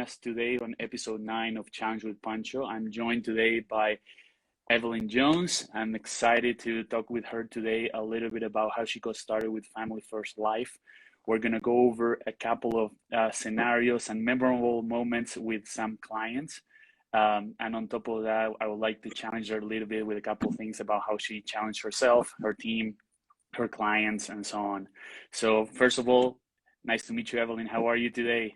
podcast today on episode 9 of Challenge with Pancho. I'm joined today by Evelyn Jones. I'm excited to talk with her today a little bit about how she got started with Family First Life. We're going to go over a couple of scenarios and memorable moments with some clients. And on top of that, I would like to challenge her a little bit with a couple of things about how she challenged herself, her team, her clients, and so on. So first of all, nice to meet you, Evelyn. How are you today?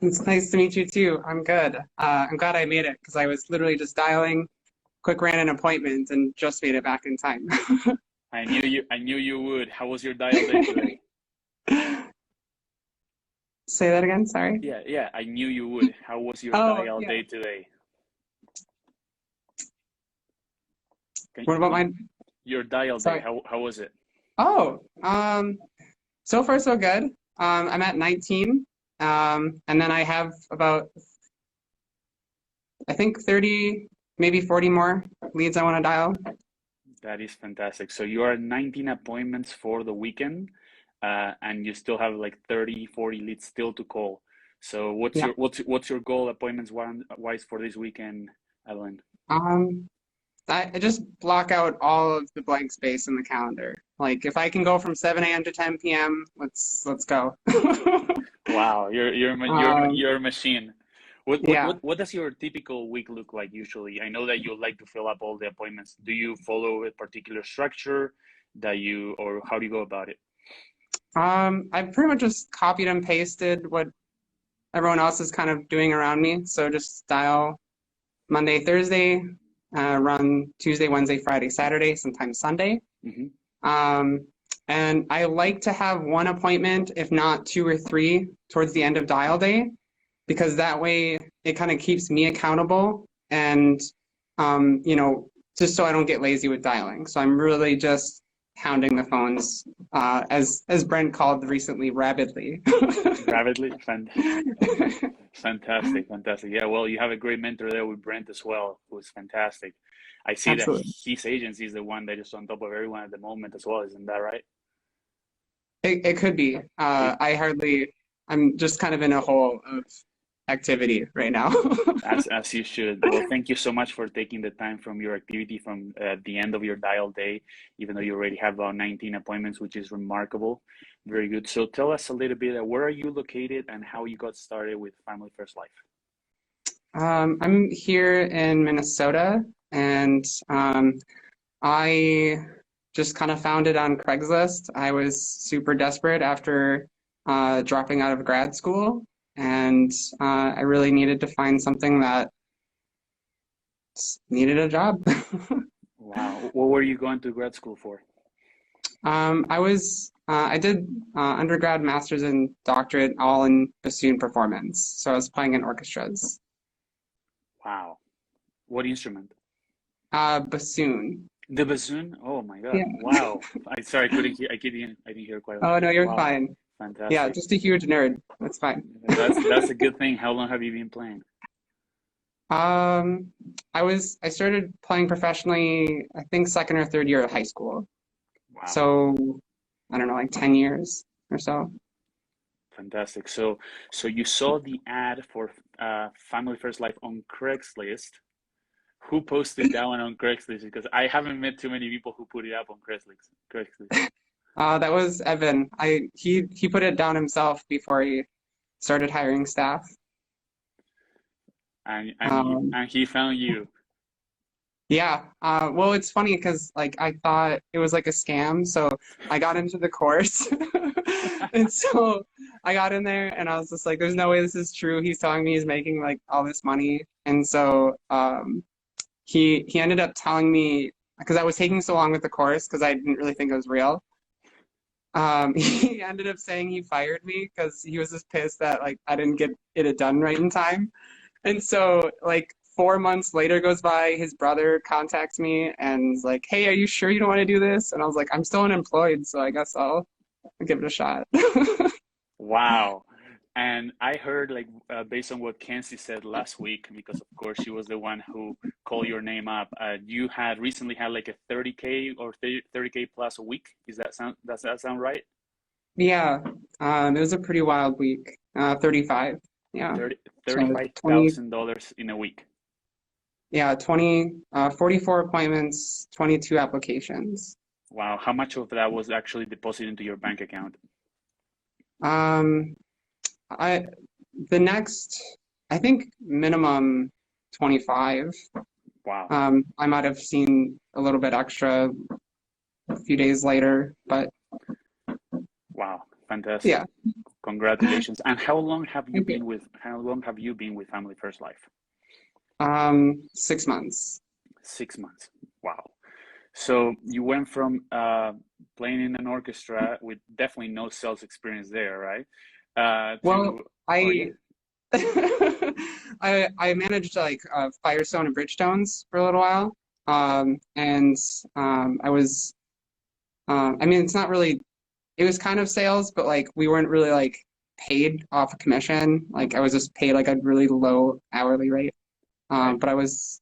It's nice to meet you too. I'm good. I'm glad I made it because I was literally just dialing, quick ran an appointment and just made it back in time. I knew you would. How was your dial day today? Say that again, sorry. Yeah, I knew you would. How was your dial day today? What about mine? Your dial day, how was it? So far so good. I'm at 19. And then I have about, I think 30, maybe 40 more leads I want to dial. That is fantastic. So you are at 19 appointments for the weekend, and you still have like 30, 40 leads still to call. So what's your goal appointments wise for this weekend, Evelyn? I just block out all of the blank space in the calendar. Like if I can go from 7 a.m. to 10 p.m., let's go. Wow, you're a machine. What does your typical week look like usually? I know that you like to fill up all the appointments. Do you follow a particular structure or how do you go about it? I've pretty much just copied and pasted what everyone else is kind of doing around me. So just dial Monday, Thursday, run Tuesday, Wednesday, Friday, Saturday, sometimes Sunday. Mm-hmm. And I like to have one appointment, if not 2 or 3, towards the end of dial day, because that way it kind of keeps me accountable and, just so I don't get lazy with dialing. So I'm really just hounding the phones, as Brent called recently, rabidly. Rabidly? Fantastic. Yeah, well, you have a great mentor there with Brent as well, who's fantastic. I see Absolutely. That his agency is the one that is on top of everyone at the moment as well. Isn't that right? It could be. I'm just kind of in a hole of activity right now. as you should. Well, thank you so much for taking the time from your activity from the end of your dial day, even though you already have about 19 appointments, which is remarkable. Very good. So tell us a little bit, where are you located and how you got started with Family First Life? I'm here in Minnesota, and I just kind of found it on Craigslist. I was super desperate after dropping out of grad school, and I really needed to find something that needed a job. Wow. What were you going to grad school for? I did undergrad, master's, and doctorate all in bassoon performance. So I was playing in orchestras. Wow. What instrument? Bassoon. The bassoon? Oh my God. Yeah. Wow. Sorry, I didn't hear quite well. Oh no, you're fine. Fantastic. Yeah, just a huge nerd. That's fine. That's a good thing. How long have you been playing? I started playing professionally, I think 2nd or 3rd year of high school. Wow. So I don't know, like 10 years or so. Fantastic. So you saw the ad for Family First Life on Craigslist. Who posted that one on Craigslist? Because I haven't met too many people who put it up on Craigslist. That was Evan. He put it down himself before he started hiring staff. And he found you. Yeah. Well, it's funny because like I thought it was like a scam, so I got into the course, and so I got in there, and I was just like, "There's no way this is true." He's telling me he's making like all this money, and so he ended up telling me, because I was taking so long with the course because I didn't really think it was real. He ended up saying he fired me because he was just pissed that like I didn't get it done right in time. And so like 4 months later goes by, his brother contacts me and is like, "Hey, are you sure you don't want to do this?" And I was like, "I'm still unemployed, so I guess I'll give it a shot." Wow. And I heard, like, based on what Kenzie said last week, because of course she was the one who called your name up, you had recently had like a 30K or 30K plus a week. Does that sound right? Yeah, it was a pretty wild week. 35. Yeah. Thirty So thirty-five 20, thousand dollars in a week. yeah, 44 appointments, 22 applications. Wow. How much of that was actually deposited into your bank account? Um, I the next, I think minimum 25. Wow. I might have seen a little bit extra a few days later, but Wow. Fantastic. yeah. Congratulations. And Thank you. how long have you been with Family First Life? 6 months. 6 months. Wow. So you went from playing in an orchestra with definitely no sales experience there, right? Well, To oh yeah. I I managed like Firestone and Bridgestones for a little while. And I was I mean it's not really, it was kind of sales, but like we weren't really like paid off a commission. Like I was just paid like a really low hourly rate. Right. But I was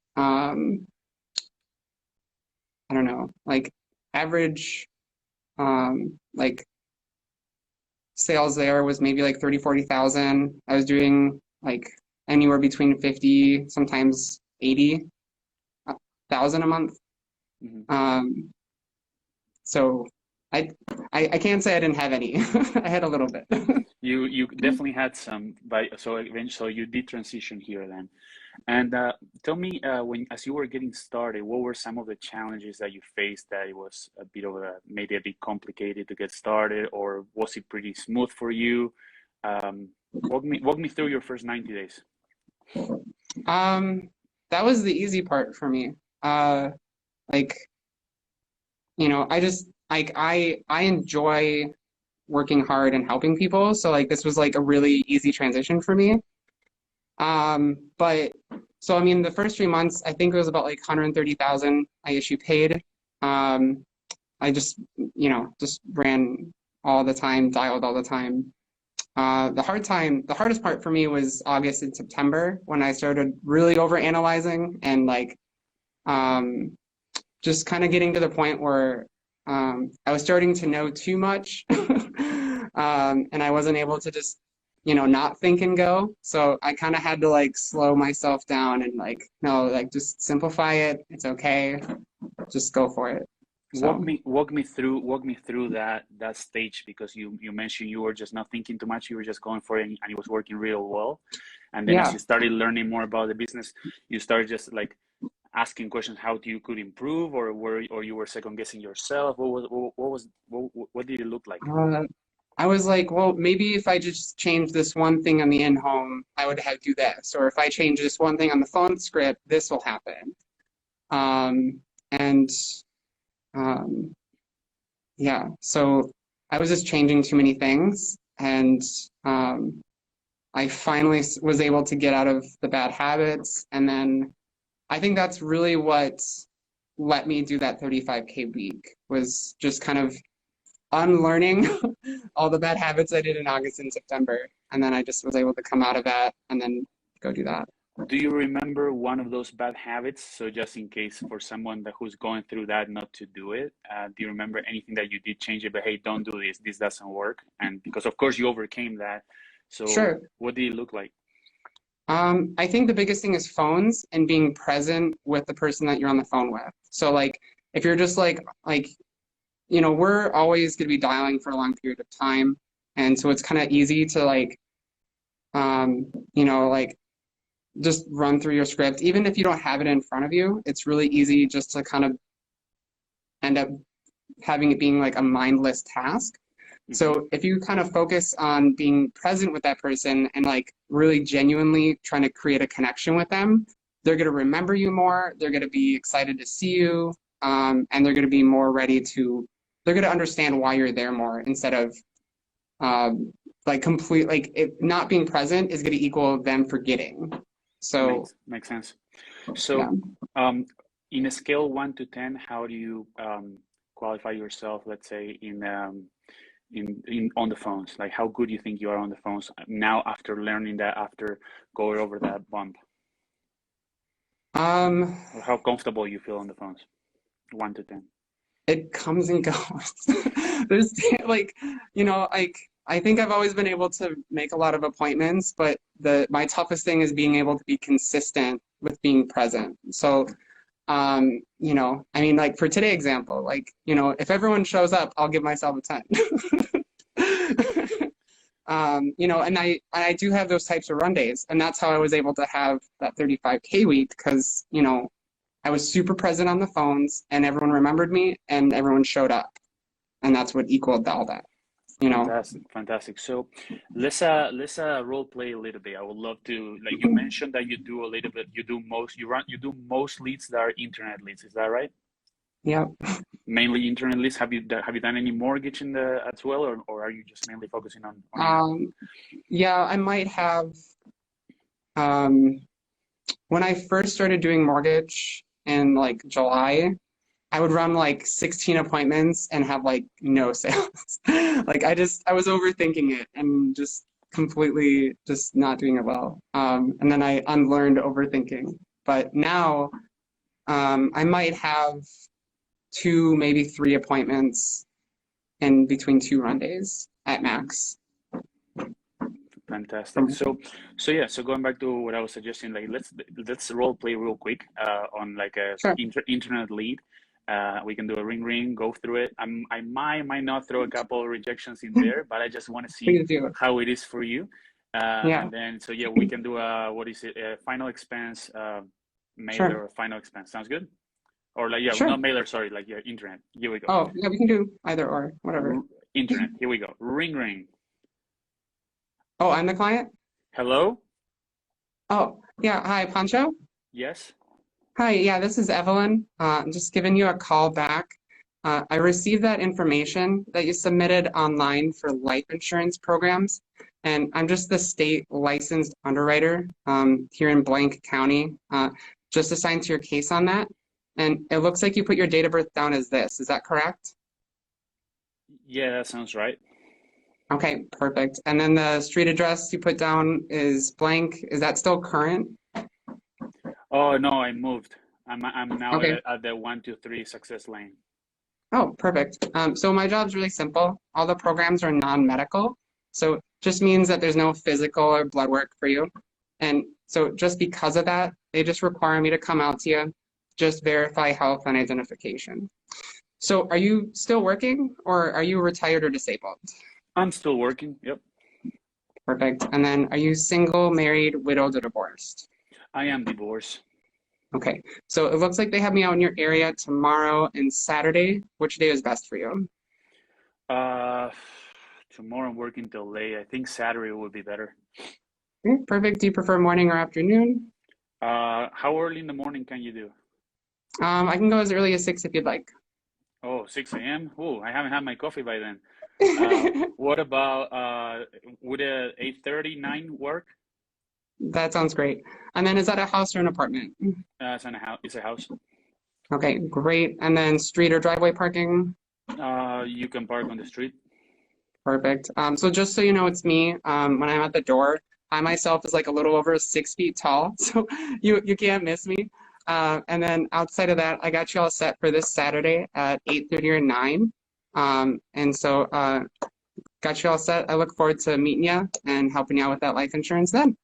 I don't know, like average like sales there was maybe like 30, 40,000. I was doing like anywhere between 50, sometimes 80,000 a month. Mhm. Um, so I, I can't say I didn't have any. I had a little bit. You definitely had some, but so eventually you did transition here then. And tell me, when as you were getting started, what were some of the challenges that you faced that it was a bit of a maybe a bit complicated to get started, or was it pretty smooth for you? Walk me through your first 90 days. Um, that was the easy part for me. Uh, like, you know, I just like I enjoy working hard and helping people. So like this was like a really easy transition for me. But so I mean the first 3 months I think it was about like 130,000 I issue paid. Um, I just just ran all the time, dialed all the time. The hardest part for me was August and September when I started really over analyzing and like um, just kind of getting to the point where I was starting to know too much, and I wasn't able to just not think and go. So I kind of had to like slow myself down and like no, like just simplify it. It's okay. Just go for it. So Walk me through that stage because you mentioned you were just not thinking too much, you were just going for it and it was working real well. And then as yeah. you started learning more about the business, you started just like asking questions how you could improve, or you were second guessing yourself. What did it look like? Uh, I was like, well, maybe if I just change this one thing on the in-home, I would have do this. Or if I change this one thing on the phone script, this will happen. And um, yeah, so I was just changing too many things, and um, I finally was able to get out of the bad habits, and then I think that's really what let me do that 35K week was just kind of unlearning all the bad habits I did in August and September. And then I just was able to come out of that and then go do that. Do you remember one of those bad habits? So just in case for someone who's going through that, not to do it, do you remember anything that you did change it? But hey, don't do this. This doesn't work. And because of course you overcame that. So Sure. what did it look like? I think the biggest thing is phones and being present with the person that you're on the phone with. So like if you're just like we're always going to be dialing for a long period of time. And so it's kind of easy to like just run through your script. Even if you don't have it in front of you, it's really easy just to kind of end up having it being like a mindless task. Hmm. So if you kind of focus on being present with that person and like really genuinely trying to create a connection with them, they're going to remember you more. They're going to be excited to see you. And they're going to be more ready to, they're going to understand why you're there more instead of um, like complete, like it, not being present is going to equal them forgetting. So Makes sense. yeah. So, um, in a scale 1 to 10, how do you qualify yourself, let's say, in on the phones? Like, how good you think you are on the phones now after learning that, after going over that bump, Um, or how comfortable you feel on the phones, 1 to 10? it comes and goes. There's like, like I think I've always been able to make a lot of appointments, but my toughest thing is being able to be consistent with being present. So, I mean, like for today example, like, if everyone shows up, I'll give myself a 10. And I do have those types of run days, and that's how I was able to have that 35K week because, I was super present on the phones and everyone remembered me and everyone showed up. And that's what equaled all that. Fantastic, fantastic. So let's role play a little bit. I would love to, like you mentioned that you do a little bit, you do most leads that are internet leads. Is that right? Yeah. Mainly internet leads. Have you done any mortgage in the as well, or are you just mainly focusing on internet? Yeah, I might have um when I first started doing mortgage in like July, I would run like 16 appointments and have like no sales. Like I was overthinking it and just completely just not doing it well. And then I unlearned overthinking. But now I might have two, maybe three appointments in between two run days at max. Fantastic. So yeah. So going back to what I was suggesting, like let's role play real quick on like a Sure. internet lead. We can do a ring, go through it. I might not throw a couple of rejections in there, but I just want to see Please do. how it is for you. Yeah, And then so yeah, we can do a what is it? A final expense mailer sure. or final expense. Sounds good? Or like yeah, Sure. not mailer. Sorry, like yeah, internet. Here we go. Oh, yeah, we can do either or, whatever. Internet. Here we go. Ring. Oh, I'm the client? Hello? Oh, yeah. Hi, Pancho. Yes. Hi, yeah, this is Evelyn. I'm just giving you a call back. I received that information that you submitted online for life insurance programs, and I'm just the state licensed underwriter here in Blank County, just assigned to your case on that. And it looks like you put your date of birth down as this. Is that correct? Yeah, that sounds right. Okay, perfect. And then the street address you put down is blank. Is that still current? Oh no, I moved. I'm now Okay. at the 123 Success Lane. Oh, perfect. So my job's really simple. All the programs are non-medical. So just means that there's no physical or blood work for you. And so just because of that, they just require me to come out to you, just verify health and identification. So are you still working or are you retired or disabled? I'm still working. Yep. Perfect. And then are you single, married, widowed, or divorced? I am divorced. Okay. So it looks like they have me out in your area tomorrow and Saturday. Which day is best for you? Uh, Tomorrow I'm working till late. I think Saturday would be better. Okay, perfect. Do you prefer morning or afternoon? How early in the morning can you do? I can go as early as 6 if you'd like. Oh, 6 a.m. Oh, I haven't had my coffee by then. What about would a 8:30, 9 work? That sounds great. And then is that a house or an apartment? It's in a house. It's a house. Okay, great. And then street or driveway parking? You can park on the street. Perfect. So just so you know, it's me. When I'm at the door, I myself is like a little over 6 feet tall, so you can't miss me. And then outside of that, I got you all set for this Saturday at 8:30 or 9. And so got you all set. I look forward to meeting you and helping you out with that life insurance then.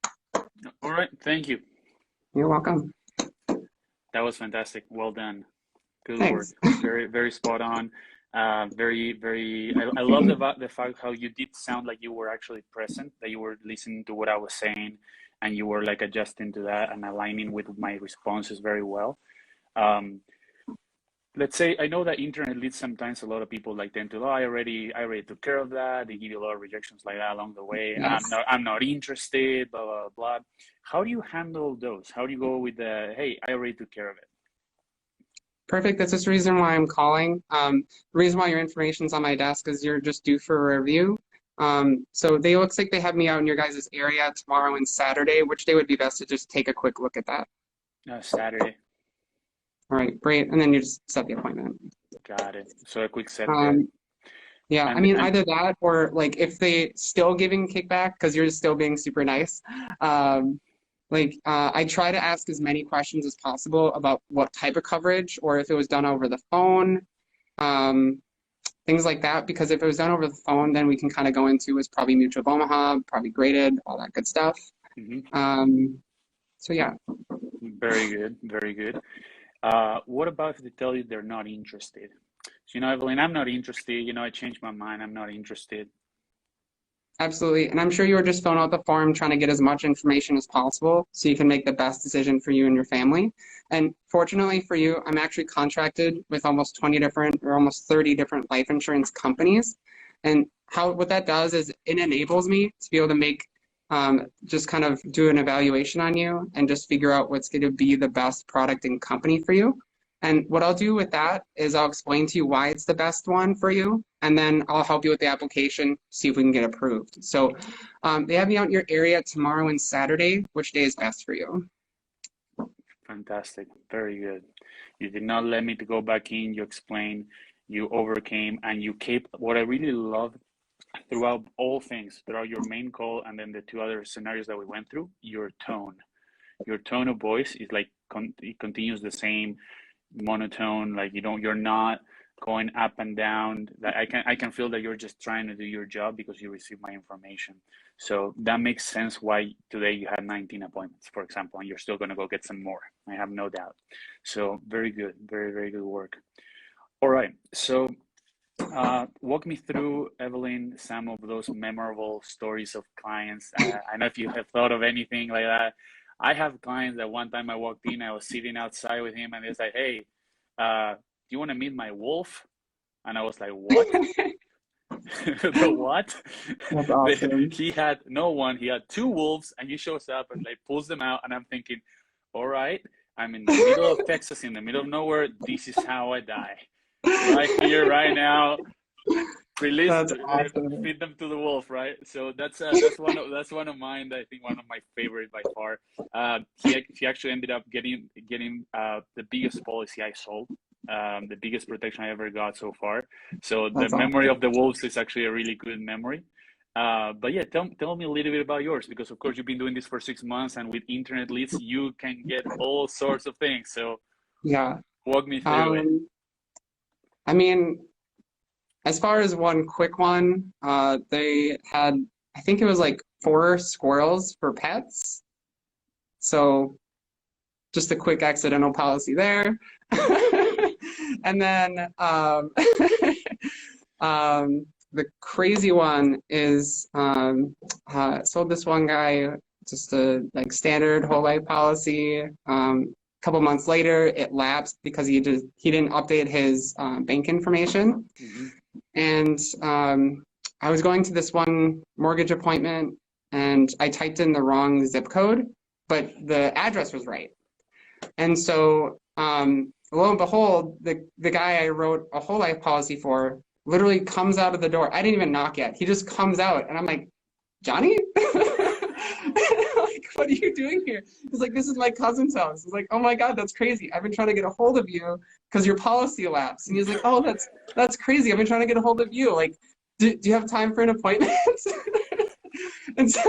All right. Thank you. You're welcome. That was fantastic. Well done. Good work. Thanks. Very spot on. Very. I love the fact how you did sound like you were actually present, that you were listening to what I was saying, and you were like adjusting to that and aligning with my responses very well. Um, let's say I know that internet leads sometimes a lot of people like tend to, oh, I already took care of that. They give you a lot of rejections like that along the way. Yes. I'm not interested, blah blah blah. How do you handle those? How do you go with the, hey, I already took care of it? Perfect. That's just the reason why I'm calling. The reason why your information's on my desk is you're just due for a review. So they looks like they have me out in your guys' area tomorrow and Saturday. Which day would be best to just take a quick look at that? Saturday. All right, great. And then you just set the appointment. Got it. So a quick set there. Yeah, I And mean, and either that or like if they still giving kickback because you're still being super nice. I try to ask as many questions as possible about what type of coverage or if it was done over the phone, things like that. Because if it was done over the phone, then we can kind of go into it's probably Mutual of Omaha, probably graded, all that good stuff. Hmm. So yeah. Very good, very good. What about if they tell you they're not interested? So, Evelyn, I'm not interested. I changed my mind. I'm not interested. Absolutely. And I'm sure you were just filling out the form trying to get as much information as possible so you can make the best decision for you and your family. And fortunately for you, I'm actually contracted with almost 20 different or almost 30 different life insurance companies. And what that does is it enables me to be able to make just kind of do an evaluation on you and just figure out what's going to be the best product and company for you. And what I'll do with that is I'll explain to you why it's the best one for you, and then I'll help you with the application, see if we can get approved. So they have me out in your area tomorrow and Saturday. Which day is best for you? Fantastic. Very good. You did not let me to go back in. You explained, you overcame, and you kept what I really love throughout all things, throughout your main call and then the two other scenarios that we went through, your tone. Your tone of voice is like it continues the same monotone, like you're not going up and down. That I can feel that you're just trying to do your job because you receive my information. So that makes sense why today you had 19 appointments, for example, and you're still going to go get some more. I have no doubt. So very good, very, very good work. All right. So walk me through, Evelyn, some of those memorable stories of clients. I know if you have thought of anything like that. I have clients that one time I walked in, I was sitting outside with him, and he's like, "Hey, do you want to meet my wolf?" And I was like, "What? The what?" That's awesome. He had no one. He had two wolves, and he shows up and like pulls them out, and I'm thinking, "All right, I'm in the middle of Texas, in the middle of nowhere. This is how I die, right here, right now. Release, That's awesome. feed them to the wolf, right?" So that's one of mine. I think one of my favorite by far. He actually ended up getting the biggest policy I sold, the biggest protection I ever got so far. So the That's memory awesome. of the wolves is actually a really good memory. But yeah, tell me a little bit about yours, because of course you've been doing this for 6 months, and with internet leads you can get all sorts of things. So Yeah. walk me through it. Um, I mean, as far as one quick one, they had, I think it was like 4 squirrels for pets. So just a quick accidental policy there. And then the crazy one is sold this one guy just a like standard whole life policy. Couple months later, it lapsed because he didn't update his bank information. Hmm. And I was going to this one mortgage appointment, and I typed in the wrong zip code, but the address was right. And so, lo and behold, the guy I wrote a whole life policy for literally comes out of the door. I didn't even knock yet. He just comes out, and I'm like, Johnny? Like, what are you doing here? He's like, this is my cousin's house. He's like, oh my God, that's crazy. I've been trying to get a hold of you because your policy lapsed. And he's like, oh, that's crazy. I've been trying to get a hold of you. Like, do you have time for an appointment? And so,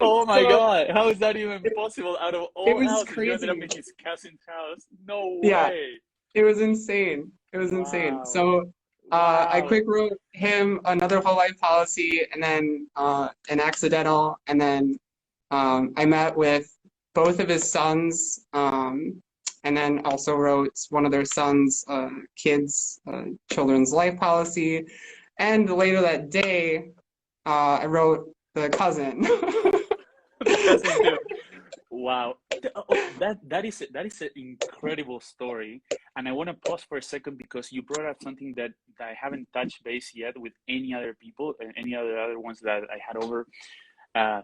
Oh my so God, how is that even possible? Out of it all was houses, you ended up crazy. in his cousin's house. No Yeah, way. it was insane. It was insane. Wow. So I Wow. quick wrote him another whole life policy and then an accidental. And then I met with both of his sons, and then also wrote one of their sons' kids' children's life policy. And later that day, I wrote the cousin. The cousin too. Wow. That is an incredible story. And I want to pause for a second because you brought up something that I haven't touched base yet with any other people, and any other ones that I had over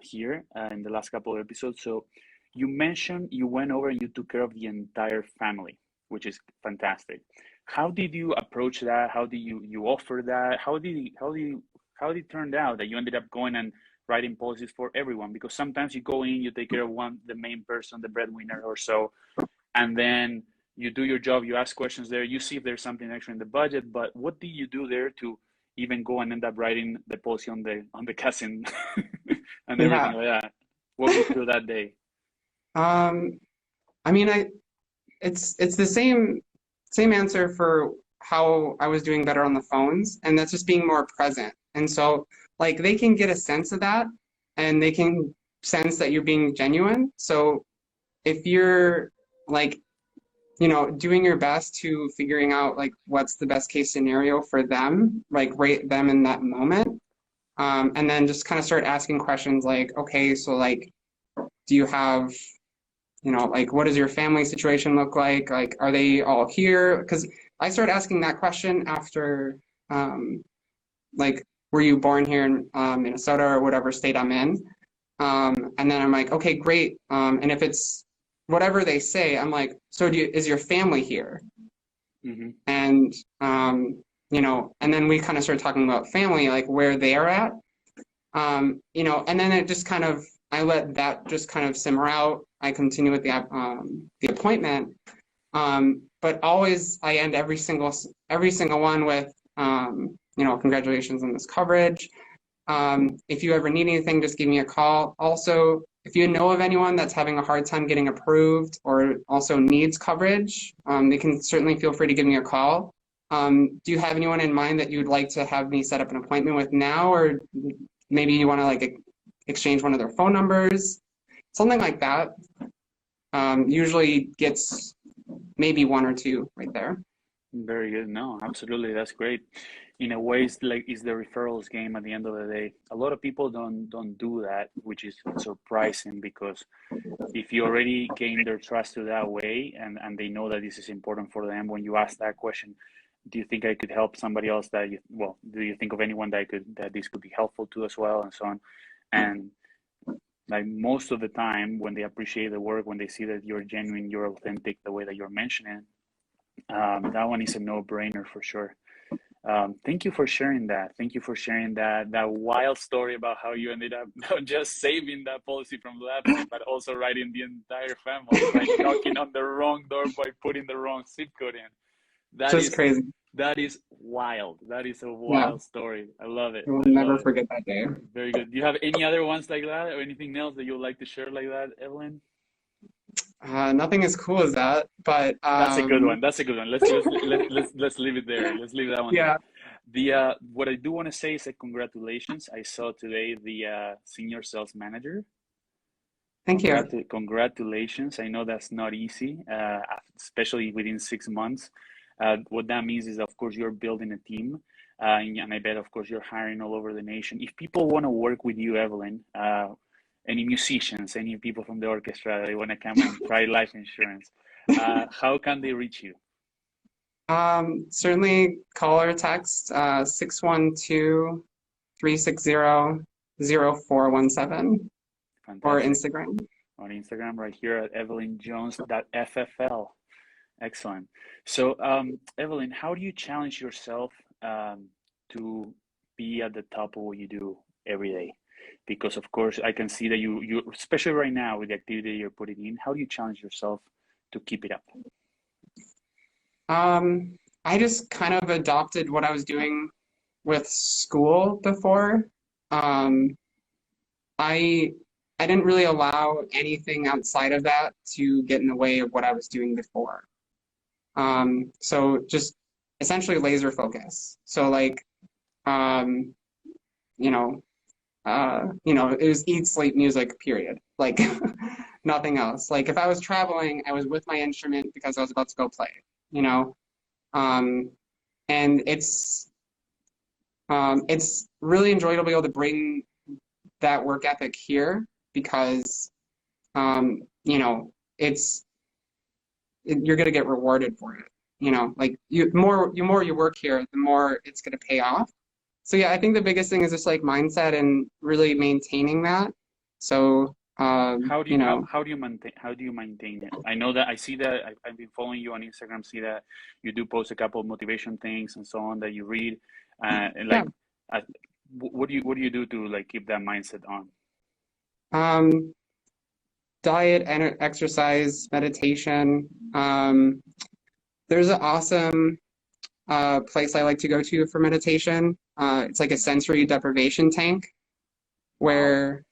here in the last couple of episodes. So you mentioned you went over and you took care of the entire family, which is fantastic. How did you approach that? How did you offer that? How did it turn out that you ended up going and writing policies for everyone? Because sometimes you go in, you take care of the main person, the breadwinner or so, and then you do your job, you ask questions there, you see if there's something extra in the budget. But what do you do there to even go and end up writing the policy on the cousin and everything Yeah. like that? Walk me through that day. Um, I mean, it's the same answer for how I was doing better on the phones, and that's just being more present. And so, like, they can get a sense of that, and they can sense that you're being genuine. So if you're like, doing your best to figuring out like what's the best case scenario for them, like rate them in that moment, and then just kind of start asking questions like, okay, so like, do you have, like, what does your family situation look like? Like, are they all here? Because I started asking that question after, like, were you born here in Minnesota or whatever state I'm in? And then I'm like, okay, great. And if it's whatever they say, I'm like, so is your family here? Hmm. And, and then we kind of started talking about family, like where they are at. And then it just kind of, I let that just kind of simmer out. I continue with the appointment. But always I end every single one with, congratulations on this coverage. If you ever need anything, just give me a call. Also, if you know of anyone that's having a hard time getting approved or also needs coverage, they can certainly feel free to give me a call. Do you have anyone in mind that you'd like to have me set up an appointment with now, or maybe you want to like exchange one of their phone numbers? Something like that. Usually gets maybe one or two right there. Very good. No, absolutely. That's great. In a way, it's like it's the referrals game at the end of the day. A lot of people don't do that, which is surprising because if you already gain their trust to that way and they know that this is important for them, when you ask that question, do you think I could help somebody else do you think of anyone that this could be helpful to as well and so on? And like most of the time when they appreciate the work, when they see that you're genuine, you're authentic, the way that you're mentioning, that one is a no-brainer for sure. Thank you for sharing that. Thank you for sharing that wild story about how you ended up not just saving that policy from lapsing, but also writing the entire family by knocking on the wrong door by putting the wrong zip code in. That Just is crazy. that is wild. That is a Yeah, wild story. I love it. I will I love never it. forget that day. Very good. Do you have any other ones like that or anything else that you would like to share like that, Evelyn? Nothing as cool as that, but That's a good one. That's a good one. Let's leave it there. Let's leave that one there. yeah, The what I do want to say is a congratulations. I saw today the senior sales manager. thank you. Congratulations. I know that's not easy, especially within 6 months. What that means is, of course, you're building a team, and I bet, of course, you're hiring all over the nation. If people want to work with you, Evelyn, any musicians, any people from the orchestra, they want to come and try life insurance, how can they reach you? Certainly call or text 612-360-0417 or Fantastic. Instagram. On Instagram, right here at evelynjones.ffl. Excellent. So, Evelyn, how do you challenge yourself to be at the top of what you do every day? Because of course, I can see that you especially right now with the activity you're putting in, how do you challenge yourself to keep it up? I just kind of adopted what I was doing with school before. Um, I I didn't really allow anything outside of that to get in the way of what I was doing before. So just essentially laser focus. So like, um, you know, it was eat, sleep, music, period. Like nothing else. Like if I was traveling, I was with my instrument because I was about to go play, you know. Um, and it's really enjoyable to be able to bring that work ethic here because it's you're gonna get rewarded for it. Like more you work here, the more it's gonna pay off. So yeah, I think the biggest thing is just like mindset and really maintaining that. So How do you maintain it? I know that I see that I've been following you on Instagram. See that you do post a couple of motivation things and so on that you read, and yeah. like, uh, what do you do to like keep that mindset on? Um, diet and exercise, meditation. There's an awesome place I like to go to for meditation. It's like a sensory deprivation tank Wow. where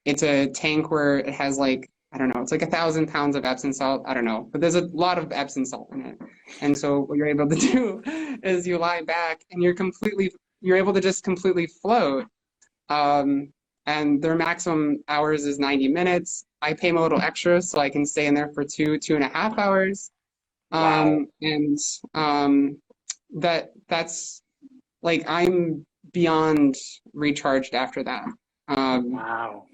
it's a tank where it has like I don't know, it's like 1,000 pounds of Epsom salt. I don't know, but there's a lot of Epsom salt in it. And so what you're able to do is you lie back and you're able to just completely float. Um, and their maximum hours is 90 minutes. I pay them a little extra so I can stay in there for 2.5 hours. Wow. And that's like I'm beyond recharged after that. Um, Wow.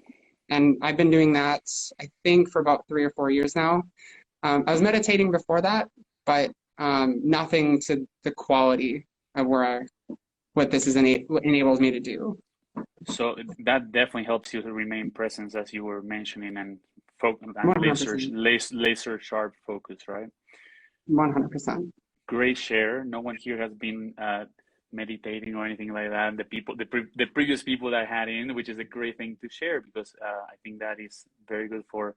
and I've been doing that, I think, for about 3 or 4 years now. I was meditating before that, but nothing to the quality of what this what enables me to do. So that definitely helps you to remain present, as you were mentioning, and focus and 100%. laser sharp focus, right? 100%. Great share. No one here has been meditating or anything like that. The previous people that I had in, which is a great thing to share because I think that is very good for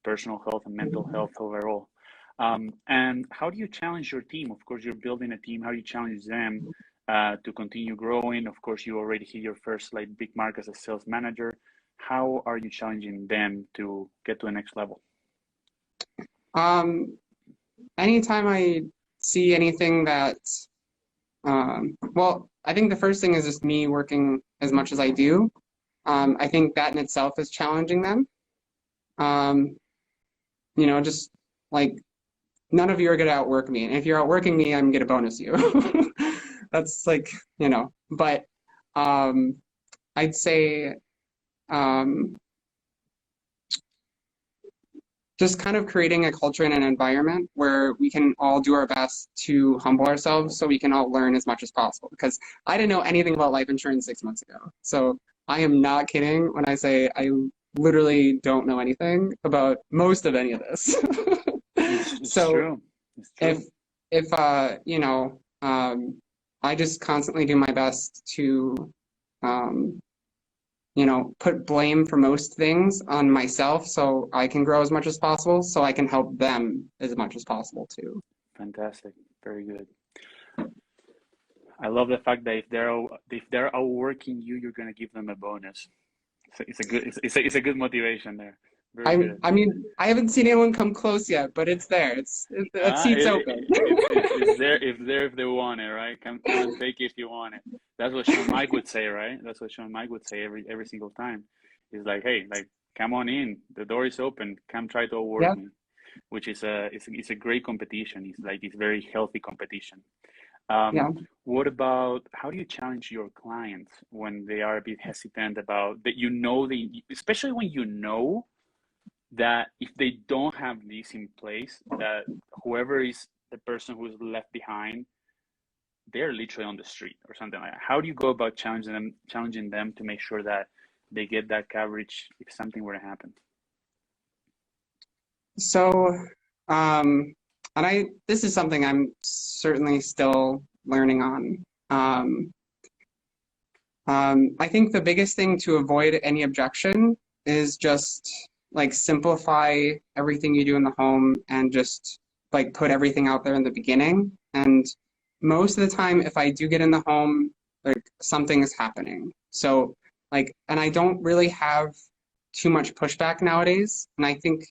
personal health and mental health overall. And how do you challenge your team? Of course, you're building a team. How do you challenge them to continue growing? Of course, you already hit your first like big mark as a sales manager. How are you challenging them to get to the next level? Um, Anytime I see anything that, well, I think the first thing is just me working as much as I do. I think that in itself is challenging them. Um, just like none of you are going to outwork me. And if you're outworking me, I'm going to bonus you. That's like, but um, I'd say um, just kind of creating a culture and an environment where we can all do our best to humble ourselves so we can all learn as much as possible. Because I didn't know anything about life insurance 6 months ago. So I am not kidding when I say I literally don't know anything about most of any of this. It's So true. It's if true. I just constantly do my best to um, put blame for most things on myself so I can grow as much as possible, so I can help them as much as possible too. Fantastic. Very good. I love the fact that if they're outworking you, you're gonna give them a bonus. It's a good it's a good motivation there. Very good. I mean, I haven't seen anyone come close yet, but it's there. That seat's open. It's there if they want it, right? Come and take it if you want it. That's what Sean Mike would say, right? That's what Sean Mike would say every single time. He's like, hey, like come on in. The door is open. Come try to outwork Yeah, me, which is it's a great competition. It's very healthy competition. yeah. What about how do you challenge your clients when they are a bit hesitant about that? Especially when you know that if they don't have this in place, that whoever is the person who is left behind, they're literally on the street or something like that. How do you go about challenging them to make sure that they get that coverage if something were to happen? So, and this is something I'm certainly still learning on. I think the biggest thing to avoid any objection is just like simplify everything you do in the home and just like put everything out there in the beginning. And most of the time, if I do get in the home, like something is happening. So and I don't really have too much pushback nowadays. And I think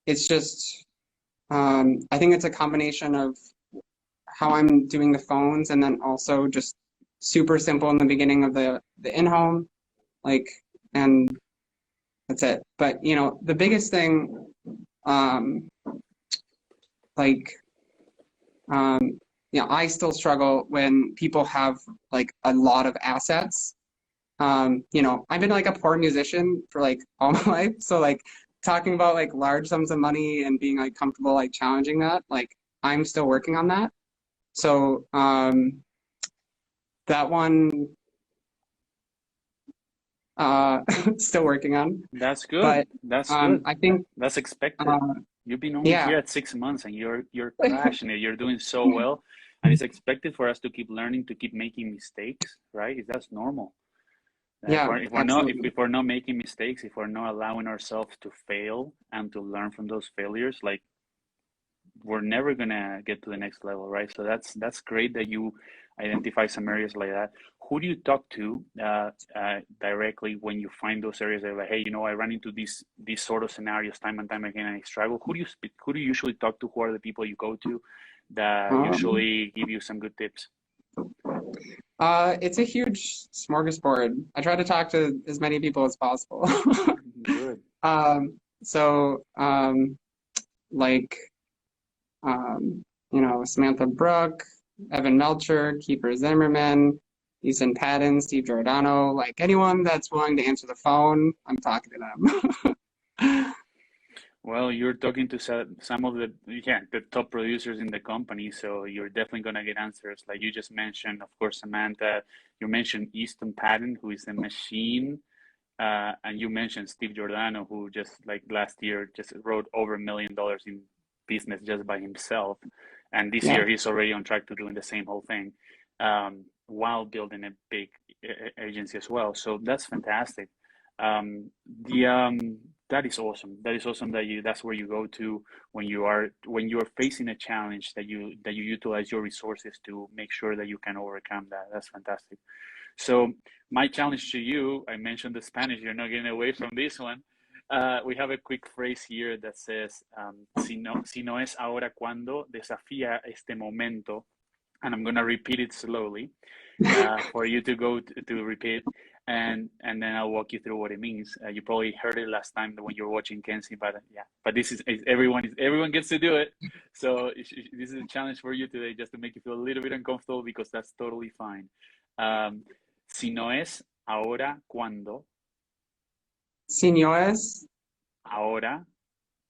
it's just, I think it's a combination of how I'm doing the phones and then also just super simple in the beginning of the in-home, like, and that's it. But the biggest thing, um, like, I still struggle when people have like a lot of assets. I've been like a poor musician for like all my life, so like talking about like large sums of money and being like comfortable like challenging that, like I'm still working on that. So that one uh still working on. That's good. But That's good. I think That's expected. uh You've been only yeah. here at 6 months and you're crashing it. You're doing so well. And it's expected for us to keep learning, to keep making mistakes, right? That's normal. Yeah, absolutely. If we're not making mistakes, if we're not allowing ourselves to fail and to learn from those failures, like we're never gonna get to the next level, right? So that's great that you identify some areas like that. Who do you talk to directly when you find those areas that are like, hey, I run into these sort of scenarios time and time again and I struggle? Who do you speak? Who do you usually talk to? Who are the people you go to that Um, usually give you some good tips? it's a huge smorgasbord. I try to talk to as many people as possible. Good. So, like, Samantha Brook, Evan Melcher, Keeper Zimmerman, Ethan Patton, Steve Giordano, like anyone that's willing to answer the phone, I'm talking to them. Well, you're talking to some of the top producers in the company, so you're definitely gonna get answers. Like you just mentioned, of course, Samantha. You mentioned Easton Patton, who is the machine, and you mentioned Steve Giordano, who just like last year just wrote over $1 million in business just by himself, and this Yeah. year he's already on track to doing the same whole thing, while building a big agency as well. So that's fantastic. The That is awesome. That is awesome that's where you go to when you're facing a challenge that you utilize your resources to make sure that you can overcome that. That's fantastic. So my challenge to you, I mentioned the Spanish, you're not getting away from this one. We have a quick phrase here that says, si no es ahora cuando, desafía este momento. And I'm going to repeat it slowly for you to go to repeat, and then I'll walk you through what it means. You probably heard it last time when you were watching Kenzie, but yeah, but this is everyone gets to do it. So this is a challenge for you today, just to make you feel a little bit uncomfortable, because that's totally fine. Um, si no es ahora, ¿cuándo? Si no es Ahora,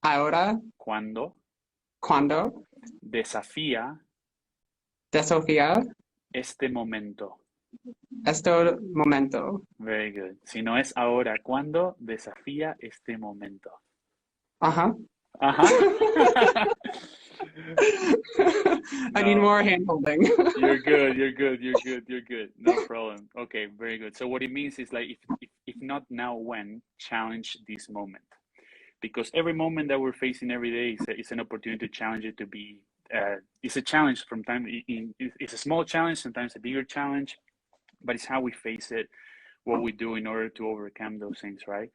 ahora, ¿cuándo? cuando, Desafía desafía este momento. este momento. Very good. Si no es ahora, ¿cuándo? Desafía este momento. Uh-huh. Uh-huh. I need No, more hand holding. you're good. You're good. You're good. You're good. No problem. Okay, very good. So what it means is like, if not now, when? Challenge this moment, because every moment that we're facing every day is an opportunity to challenge it to be. It's a challenge from time. It's a small challenge, sometimes a bigger challenge, but it's how we face it, what we do in order to overcome those things, right?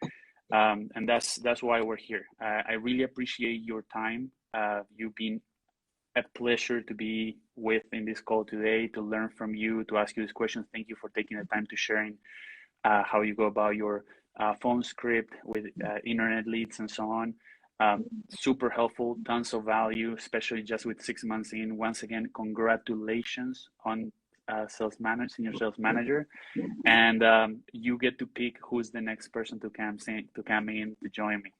And that's why we're here. I really appreciate your time. You've been a pleasure to be with in this call today, to learn from you, to ask you these questions. Thank you for taking the time to sharing how you go about your phone script with internet leads and so on. Super helpful, tons of value, especially just with 6 months in. Once again, congratulations on senior sales manager, and you get to pick who's the next person to come in to join me.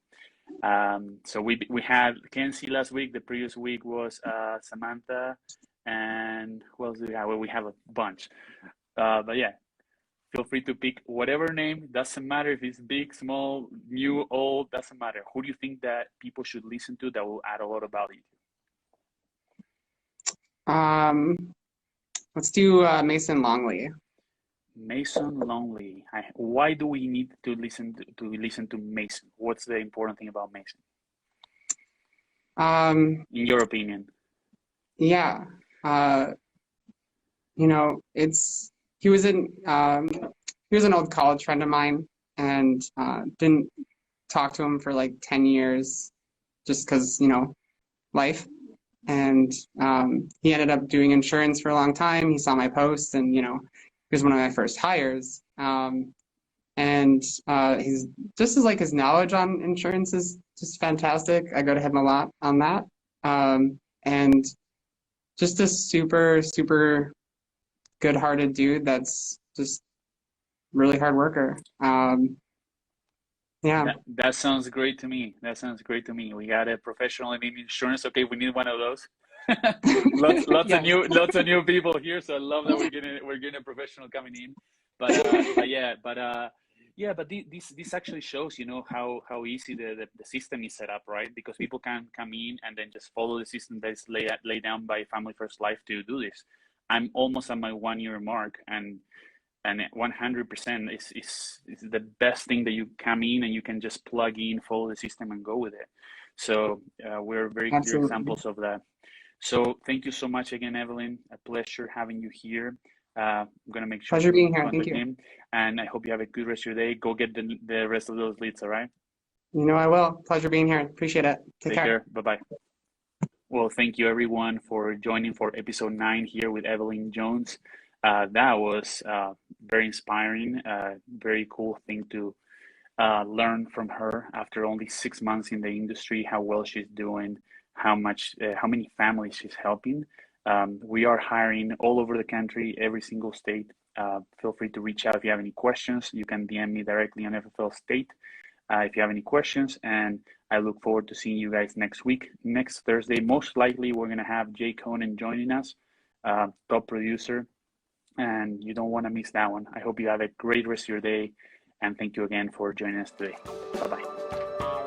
So we had Kenzie last week. The previous week was Samantha, and who else do we have? Well, we have a bunch. But yeah, feel free to pick whatever name. Doesn't matter if it's big, small, new, old. Doesn't matter. Who do you think that people should listen to that will add a lot of value? Let's do Mason Longley. Mason Longley. Why do we need to listen to Mason? What's the important thing about Mason, in your opinion? Yeah. He was an old college friend of mine, and didn't talk to him for like 10 years just because, life. And he ended up doing insurance for a long time. He saw my posts, and he was one of my first hires. And he's just as like his knowledge on insurance is just fantastic. I go to him a lot on that. And just a super, super good-hearted dude that's just really hard worker. Yeah. That sounds great to me. That sounds great to me. We got a professional in insurance. Okay, we need one of those. Lots of Yes. new people here. So I love that we're getting a professional coming in. But this actually shows, how easy the system is set up, right? Because people can come in and then just follow the system that is laid down by Family First Life to do this. I'm almost at my 1 year mark, and 100% is the best thing that you come in and you can just plug in, follow the system, and go with it. So we're very clear Absolutely. examples of that. So thank you so much again, Evelyn. A pleasure having you here. I'm gonna make sure Pleasure to being here. Thank contact you. him, and I hope you have a good rest of your day. Go get the rest of those leads, all right? You know I will. Pleasure being here. Appreciate it. Take Take care. care. Bye bye. Well, thank you everyone for joining for episode 9 here with Evelyn Jones. That was very inspiring, very cool thing to learn from her after only 6 months in the industry, how well she's doing, how many families she's helping. We are hiring all over the country, every single state. Feel free to reach out if you have any questions. You can DM me directly on FFL State if you have any questions. And I look forward to seeing you guys next week. Next Thursday, most likely, we're going to have Jay Conan joining us, top producer, and you don't want to miss that one. I hope you have a great rest of your day, and thank you again for joining us today. Bye bye.